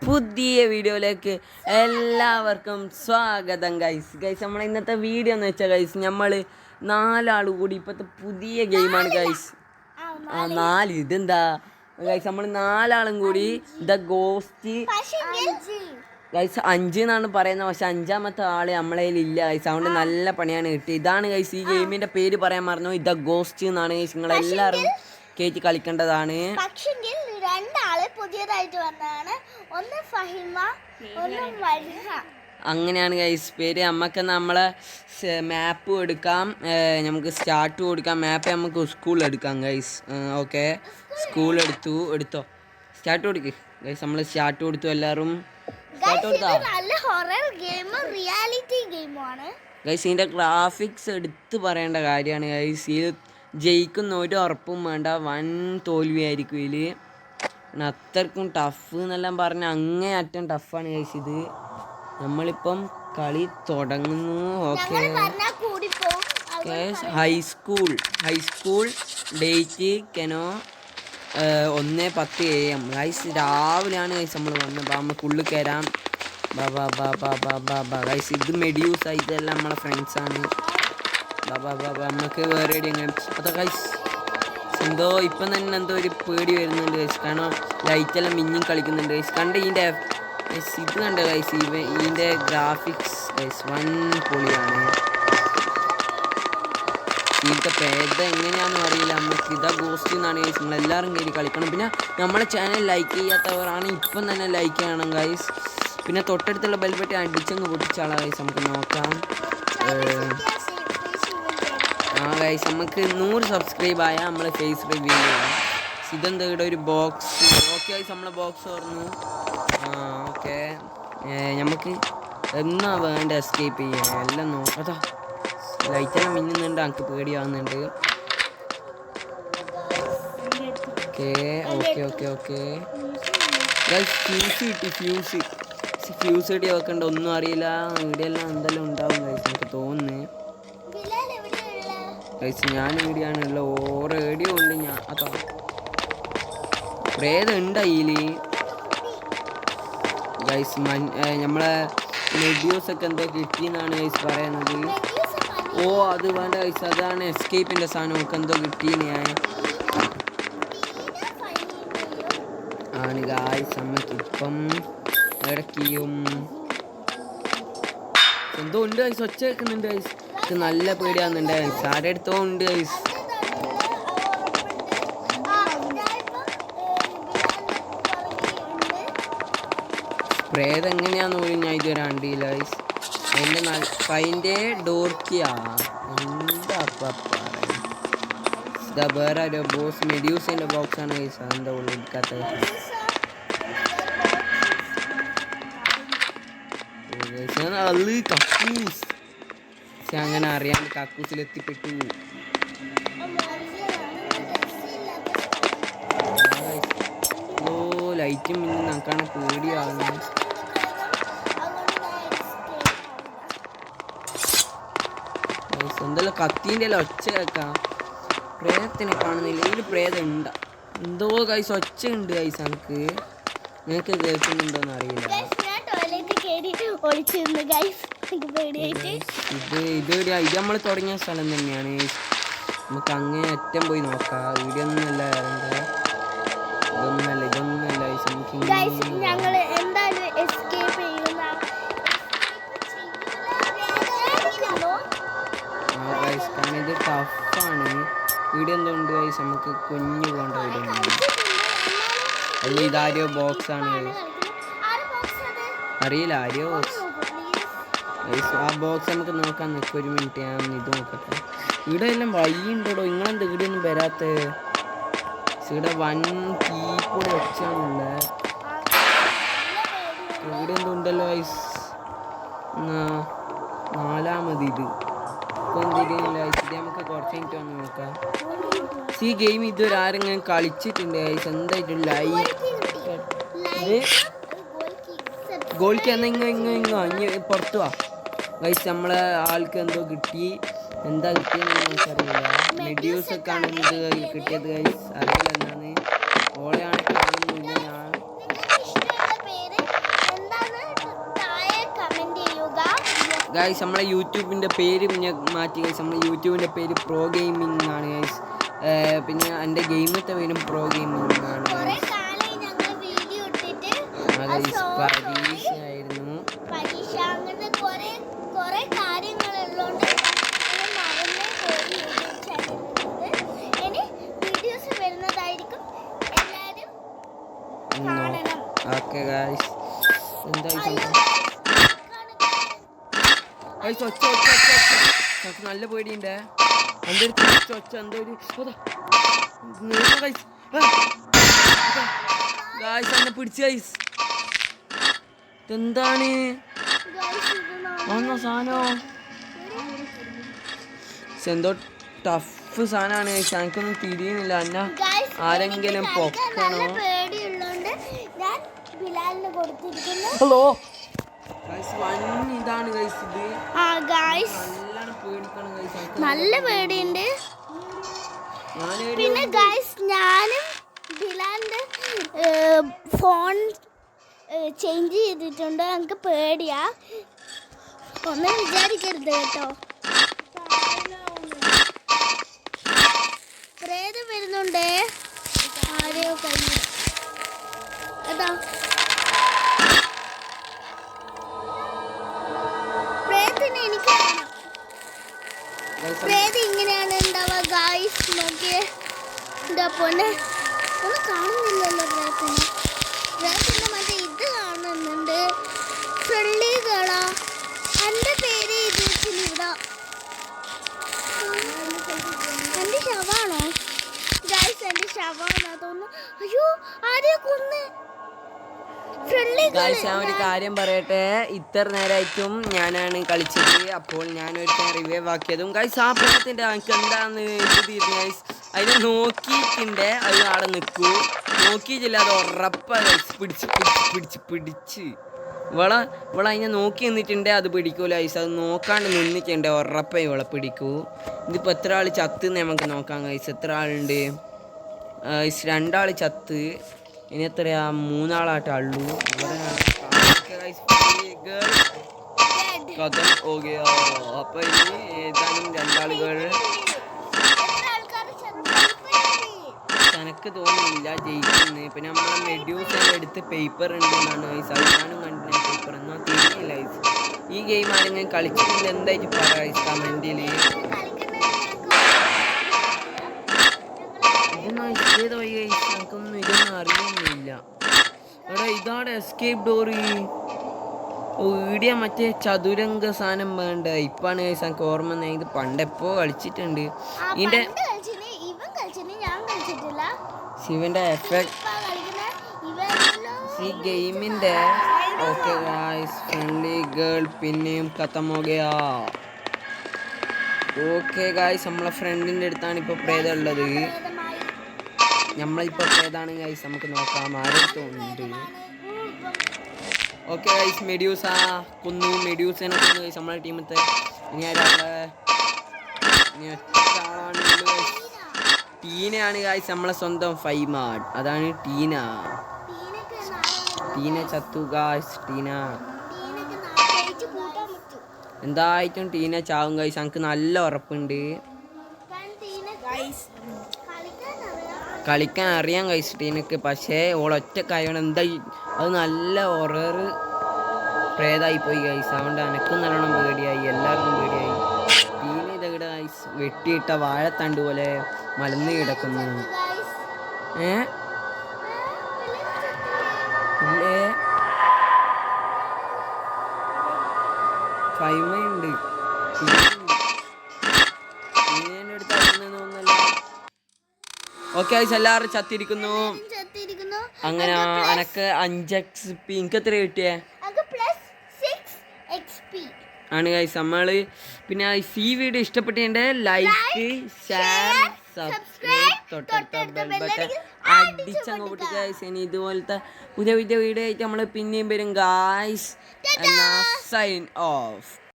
പുതിയ വീഡിയോയിലേക്ക് എല്ലാവർക്കും സ്വാഗതം. ഗൈസ് നമ്മളെ ഇന്നത്തെ വീഡിയോ എന്ന് വെച്ചാൽ ഗൈസ് നമ്മൾ 4 ആൾ കൂടി ഇപ്പോഴത്തെ പുതിയ ഗെയിമാണ് ഗൈസ്. ഇതെന്താ ഗൈസ്, നമ്മൾ 4 ആളും കൂടി ദ ഗോസ്റ്റ് ഗൈസ് 5 എന്നാണ് പറയുന്നത്, പക്ഷെ 5ാമത്തെ ആള് നമ്മളെ ഇല്ല ഗൈസ്. അതുകൊണ്ട് നല്ല പണിയാണ് കിട്ടി. ഇതാണ് ഗൈസ് ഈ ഗെയിമിന്റെ പേര് പറയാൻ മറന്നു, ദ ഗോസ്റ്റ് എന്നാണ് ഗൈസ്. നിങ്ങളെല്ലാവരും കയറ്റി കളിക്കേണ്ടതാണ്. രണ്ടാള് പുതിയതായിട്ട് വന്നതാണ്, ഒന്ന് ഫഹിമ ഒന്ന് വൽഹ. അങ്ങനെയാണ് ഗൈസ് പേര്. നമുക്ക് നമ്മളെ മാപ്പ് എടുക്കാം, നമുക്ക് സ്റ്റാർട്ട് കൊടുക്കാം. മാപ്പ് നമുക്ക് സ്കൂളിൽ എടുക്കാം ഗൈസ്. ഓക്കെ, സ്കൂൾ എടുത്തോ സ്റ്റാർട്ട് കൊടുക്ക് ഗൈസ്. നമ്മൾ സ്റ്റാർട്ട് കൊടുത്തു. എല്ലാവരും ഗൈസ് ഇതിൻ്റെ ഗ്രാഫിക്സ് എടുത്ത് പറയേണ്ട കാര്യമാണ് ഗൈസ്. ഇത് ജയിക്കുന്ന ഒരു ഉറപ്പും വേണ്ട, വൻ തോൽവിയായിരിക്കും ഇതിൽ. അത്രക്കും ടഫ് എന്നെല്ലാം പറഞ്ഞാൽ അങ്ങേയറ്റം ടഫാണ് ഗൈസ് ഇത്. നമ്മളിപ്പം കളി തുടങ്ങുന്നു. ഓക്കെ ഹൈസ്കൂൾ ഡേറ്റ് കെനോ 1:10 AM ഗൈസ്. രാവിലെയാണ് ഗൈസ് നമ്മൾ വന്നത്. നമുക്ക് ഉള്ളിൽ കയറാം. ഗൈസ് ഇത് മെഡ്യൂസ് ഇതെല്ലാം നമ്മളെ ഫ്രണ്ട്സാണ്. നമുക്ക് വേറെ എവിടെയെങ്കിലും അതാ ഗൈസ്. എന്തോ ഇപ്പം തന്നെ എന്തോ ഒരു പേടി വരുന്നുണ്ട് ഗൈസ്, കാരണം ലൈറ്റെല്ലാം മിഞ്ഞും കളിക്കുന്നുണ്ട് ഗൈസ്. കണ്ട് ഇതിൻ്റെ ഇത് കണ്ട ഗൈസ്, ഇതിൻ്റെ ഗ്രാഫിക്സ് ഗൈസ് വൻ പൊളിയാണ്. ഇതിൻ്റെ പേര് എങ്ങനെയാണെന്ന് അറിയില്ല. നമുക്ക് ഇതാ ഗോസ്റ്റ് എന്നാണ് ഗൈസ്. നിങ്ങളെല്ലാവരും കയറി കളിക്കണം. പിന്നെ നമ്മളെ ചാനൽ ലൈക്ക് ചെയ്യാത്തവരാണ് ഇപ്പം തന്നെ ലൈക്ക് ചെയ്യണം ഗൈസ്. പിന്നെ തൊട്ടടുത്തുള്ള ബെൽബട്ടൺ അടിച്ചങ്ങ് പൊട്ടിച്ചാളാ ഗൈസ്. നമുക്ക് നോക്കാം. ഗൈസ് നമുക്ക് 100 സബ്സ്ക്രൈബ് ആയാൽ നമ്മൾ ഫേസ് റിവ്യൂ ചെയ്യാം. ഇതെന്താ ഇവിടെ ഒരു ബോക്സ്. ഓക്കെ ഗൈസ്, നമ്മളെ ബോക്സ് തുറന്നു. ഓക്കെ, നമുക്ക് എന്നാ വേണ്ട എസ്കേപ്പ് ചെയ്യാം. എല്ലാം നോക്കാ. ലൈറ്റെല്ലാം മിന്നുന്നുണ്ട്, എനിക്ക് പേടിയാവുന്നുണ്ട്. ഓക്കെ ഗൈസ് ഫ്യൂസ് കിട്ടി. ഫ്യൂസ് കിട്ടി വെക്കണ്ട, ഒന്നും അറിയില്ല. ഇവിടെയെല്ലാം എന്തെല്ലാം ഉണ്ടാവും ഗൈസ്, എനിക്ക് തോന്നുന്നു ഗൈസ്. ഞാൻ ഇവിടെയാണുള്ള റേഡിയോ ഉണ്ട്. ഞാൻ അതാ പ്രേതം ഉണ്ടായില് ഗൈസ്. നമ്മളെ മെഡ്യൂസൊക്കെ എന്തോ കിട്ടിയെന്നാണ് ഗൈസ് പറയുന്നത്. അത് വേണ്ട ഗൈസ്, അതാണ് എസ്കേപ്പിൻ്റെ സാധനം. ഒക്കെ എന്തോ കിട്ടിയെന്ന് ഞാൻ ആണ് ഗൈസ്. നമുക്കിപ്പം ഇടയ്ക്കും എന്തോ ഉണ്ട് ഗൈസ്, ഒച്ച വെക്കുന്നുണ്ട് ഗൈസ്. ഇത് നല്ല പേടിയാവുന്നുണ്ട് ഗൈസ്. ആരുടെ അടുത്തോ ഉണ്ട് ഗൈസ്. പ്രേതം എങ്ങനെയാന്ന് പോലും ഞാൻ ഇതുവരെ കണ്ടില്ല ഗൈസ്. അതിൻ്റെ ഡോർക്കിയാ എന്താ ഇതാ വേറെ ഒരു ബോസ് മെഡ്യൂസിൻ്റെ ബോക്സാണ് ഗൈസ്. അതെന്താ ഉള്ളിൽ എടുക്കാത്തത്. കക്കൂസ്. പക്ഷെ അങ്ങനെ അറിയാണ്ട് കക്കൂസിലെത്തിപ്പെട്ടു. ലൈറ്റും പിന്നെ നമുക്കാണ് പേടിയാവുന്നത്. എന്തെല്ലാം കത്തീൻ്റെ എല്ലാം ഒച്ച കേൾക്കാം. പ്രേതത്തിനെ കാണുന്നില്ല. ഇതിൽ പ്രേതം ഉണ്ടാ എന്തോ ഗൈസ്, ഒച്ച ഉണ്ട് ഗൈസ്. നിങ്ങൾക്ക് കേൾക്കുന്നുണ്ടോന്ന് അറിയില്ല. ഇത് നമ്മൾ തുടങ്ങിയ സ്ഥലം തന്നെയാണ്. നമുക്ക് അങ്ങേ അറ്റം പോയി നോക്കാം. വീഡിയോ ഒന്നുമല്ല ഇതൊന്നല്ല ഞങ്ങൾ എന്തായാലും എസ്കേപ്പ് ചെയ്യുന്ന കാരണം ഇത് ടഫാണ്. വീഡിയോ എന്തുകൊണ്ട് ഗൈസ്, നമുക്ക് കുഞ്ഞു പോകേണ്ട വീഡിയോ അല്ല. ഇതാരോ ബോക്സാണ് ഗൈസ്, അറിയില്ല ആരോ ബോക്സ്. ആ ബോക്സ് നമുക്ക് നോക്കാൻ നിൽക്കും. ഒരു മിനിറ്റ്, ഞാൻ ഇത് നോക്കട്ടെ. ഇവിടെ എല്ലാം വഴിയുണ്ടോ? നിങ്ങളെന്താ ഇവിടെ ഒന്നും വരാത്ത? ഇവിടെ വൻ തീപ്പൊടി ഒച്ചാണുള്ള. ഇവിടെ എന്തുണ്ടല്ലോ ഗൈസ്. 4ാമത് ഇത് ഇപ്പം എന്തെങ്കിലും ഗൈസ്. ഇത് നമുക്ക് കുറച്ച് മിനിറ്റ് വന്ന് നോക്കാം. ഈ ഗെയിം ഇതുവരെ ആരെങ്കിലും കളിച്ചിട്ടുണ്ട് ഗൈസ്. എന്തായിട്ടും ഗോളിക്ക് ഇങ്ങ് പുറത്തു വാ ഗൈസ്. നമ്മളെ ആൾക്ക് എന്തോ കിട്ടി. എന്താ കിട്ടിയെന്ന് നമുക്കറിയില്ല. മെഡ്യൂസൊക്കെ ആണ് ഇത് കിട്ടിയത് ഗൈസ്. അറിയില്ല എന്താണ്. ഓളെയാണ് കാണുന്നില്ല. ഞാൻ ഗൈസ് നമ്മളെ യൂട്യൂബിൻ്റെ പേര് പിന്നെ മാറ്റി ഗൈസ്. നമ്മളെ യൂട്യൂബിൻ്റെ പേര് പ്രോ ഗെയിമിംഗ് ആണ് ഗൈസ്. പിന്നെ എൻ്റെ ഗെയിമത്തെ പേരും പ്രോ ഗെയിമിംഗ് ആണ് കുറെ കാലമായി ഞങ്ങൾ വീഡിയോ ഇട്ടിട്ട് ഗൈസ്. പരീക്ഷയായിരുന്നു. പരീക്ഷ അങ്ങനെ കുറെ കാര്യങ്ങളുള്ളതുകൊണ്ട് മറന്നു പോയി ഇനി വീഡിയോസ് വരുന്നതായിരിക്കും. എല്ലാവരും കാണണം. Okay guys. എന്താ ഗൈസ് ഒച്ച ഒച്ച ഒച്ച ഒച്ച നമുക്ക് നല്ല പേടിയുണ്ട്. എൻ്റെ ഒരു ഒച്ച ഒച്ച എന്തോ ഒരു ഗൈസ് ഗൈസ് എന്നെ പിടിച്ച് ഗൈസ്. ഇതെന്താണ് വന്ന സാധനം? എന്തോ ടഫ് സാധനമാണ് ഗൈസ്. എനിക്കൊന്നും തിരിയുന്നില്ല. എന്നെ ആരെങ്കിലും പൊക്കണോ? പേടിയുള്ളതുകൊണ്ട് ഞാൻ ബിലാലിന് കൊടുത്തിരിക്കുന്നു. ഹലോ ഗൈസ് വൺ ഇതാണ് ഗൈസ്. ഇത് ആ ഗൈസ് നല്ലോണം പേടിക്കണം ഗൈസ്. നല്ല പേടിയുണ്ട്. പിന്നെ ഗൈസ് ഞാനും ബിലാലിന്റെ ഫോൺ ചേഞ്ച് ചെയ്തിട്ടുണ്ട്. എനിക്ക് പേടിയാ, ഒന്നും വിചാരിക്കരുത് കേട്ടോ. പ്രേതം വരുന്നുണ്ടേ. ആരെയോ കഴിഞ്ഞു കേട്ടോ. പ്രേതത്തിന് എനിക്ക് കാണാം. പ്രേതം ഇങ്ങനെയാണ് ഉണ്ടാവുക ഗായ്സ്. നോക്കിയേ, എന്താ പൊന്നെ ഒന്നും കാണുന്നില്ലല്ലോ പ്രേതത്തിന്. പ്രേതത്തിന്റെ മറ്റേ ഇത് കാണുന്നുണ്ട്. ഫ്രണ്ട്ലി ഗേളാ, എൻ്റെ പേര് ഇത് ഇവിടെ. എൻ്റെ ശവാണോ ഗായ്സ്? എൻ്റെ ശവാണോ തോന്നുന്നു. അയ്യോ ആരെയോ കൊന്ന്. ഗൈസ് ഞാൻ ഒരു കാര്യം പറയട്ടെ. ഇത്ര നേരമായിട്ടും ഞാനാണ് കളിച്ചത്. അപ്പോൾ ഞാനൊരു റിവൈവ് ആക്കിയതും ഗൈസ് ആ പ്രേതത്തിൻ്റെ എനിക്ക് എന്താന്ന് ഇത് തീർന്നു ഗൈസ്. അതിനെ നോക്കിയിട്ടുണ്ട്. അത് അവിടെ നിൽക്കൂ. നോക്കിയിട്ടില്ല, അത് ഉറപ്പാ ഗൈസ്. പിടിച്ച് പിടിച്ച് പിടിച്ച് പിടിച്ച് ഇവളെ അതിനെ നോക്കി നിന്നിട്ടുണ്ട്. അത് പിടിക്കൂല ഗൈസ്. അത് നോക്കാണ്ട് നിന്നിട്ടുണ്ട്. ഉറപ്പാ ഇവളെ പിടിക്കൂ. ഇതിപ്പോൾ എത്ര ആൾ ചത്തെന്ന് നമുക്ക് നോക്കാം ഗൈസ്. എത്ര ആളുണ്ട്? 2 ആൾ ചത്ത്. ഇനി എത്രയാ? 3 ആളായിട്ടുള്ളൂ. കഥം ഓകെയോ. അപ്പൊ ഇനി ഏതാനും 2 ആളുകൾ. എനക്ക് തോന്നുന്നില്ല ജയിക്കുന്നു. പിന്നെ നമ്മളെ മെഡ്യൂസ് എടുത്ത് പേപ്പർ ഉണ്ട് എന്നാണ് ഗൈസ്. അവസാനം കണ്ടില്ല പേപ്പർ. എന്നാൽ തീരുന്നില്ല ഗൈസ്. ഈ ഗെയിം ആരെങ്കിലും കളിച്ചിട്ടുണ്ട് എന്തായിട്ട് പറയാം ഗൈസ് കമന്റിൽ. ഏതോ ഗൈസ് എനിക്കൊന്നും ഇതൊന്നും അറിയുന്നില്ല. എടാ ഇതാണ് എസ്കേപ്പ് ഡോറ്. ഈടിയ മറ്റേ ചതുരംഗ സാധനം വേണ്ട. ഇപ്പാണ് ഗൈസ് എനിക്ക് ഓർമ്മ. ഇത് പണ്ടെപ്പോ കളിച്ചിട്ടുണ്ട്. ഇതിന്റെ ശിവന്റെ എഫക്ട് ഈ ഗെയിമിന്റെ. ഓക്കെ ഗൈസ് ഫ്രണ്ട്ലി ഗേൾ പിന്നെയും ഖത്തമോകയാ. ഓക്കെ ഗൈസ് നമ്മളെ ഫ്രണ്ടിന്റെ അടുത്താണ് ഇപ്പൊ പ്രേതം ഉള്ളത്. നമ്മളിപ്പോൾ ഏതാണ് ഗൈസ് നമുക്ക് നോക്കാം. ആരെടുത്തുണ്ട്? ഓക്കെ ഗൈസ് മെഡ്യൂസ കൊന്നു. മെഡ്യൂസിനെ കൊന്നു ഗൈസ് നമ്മളെ ടീമത്തെ. ഇനി ആരാളെ? ഇനി ഒരാളാണ് ടീനയാണ് ഗൈസ്. നമ്മളെ സ്വന്തം ഫൈമാഡ്. അതാണ് ടീന. ടീന ചത്തു ഗൈസ്. ടീന എന്തായിട്ടും ടീന ചാവും ഗൈസ്. എനിക്ക് നല്ല ഉറപ്പുണ്ട്. കളിക്കാൻ അറിയാൻ ഗൈസ് ടീനക്ക്. പക്ഷേ ഓളൊറ്റക്കായണം. എന്താ അത് നല്ല ഹൊറർ പ്രേതായി പോയി ഗൈസ്. അതുകൊണ്ട് എനക്കും നല്ലോണം പേടിയായി. എല്ലാവർക്കും പേടിയായി. ടീന ഇതെവിടെ ഗൈസ്? വെട്ടിയിട്ട വാഴത്തണ്ട് പോലെ മലന്ന് കിടക്കുന്നു. ഇല്ലേ ഫൈമയുണ്ട്. ടീനേൻ്റെ അടുത്ത് തോന്നല്ലോ. ഓക്കെ ഗൈസ് എല്ലാവരും ചത്തിരിക്കുന്നു. അങ്ങനെ എനക്ക് 5 XP. എനിക്ക് എത്ര കിട്ടിയേ ആണ് ഗൈസ്. നമ്മള് പിന്നെ ഈ വീഡിയോ ഇഷ്ടപ്പെട്ടിട്ടുണ്ട് ലൈക്ക് ഷെയർ സബ്സ്ക്രൈബ് തൊട്ടടുത്ത ബെൽ ബട്ടൺ അടിച്ചങ്ങ് പൊട്ടി ഗൈസ്. ഇനി ഇതുപോലത്തെ പുതിയ വീഡിയോ ആയിട്ട് നമ്മൾ പിന്നെയും വരും ഗൈസ്. Sign of.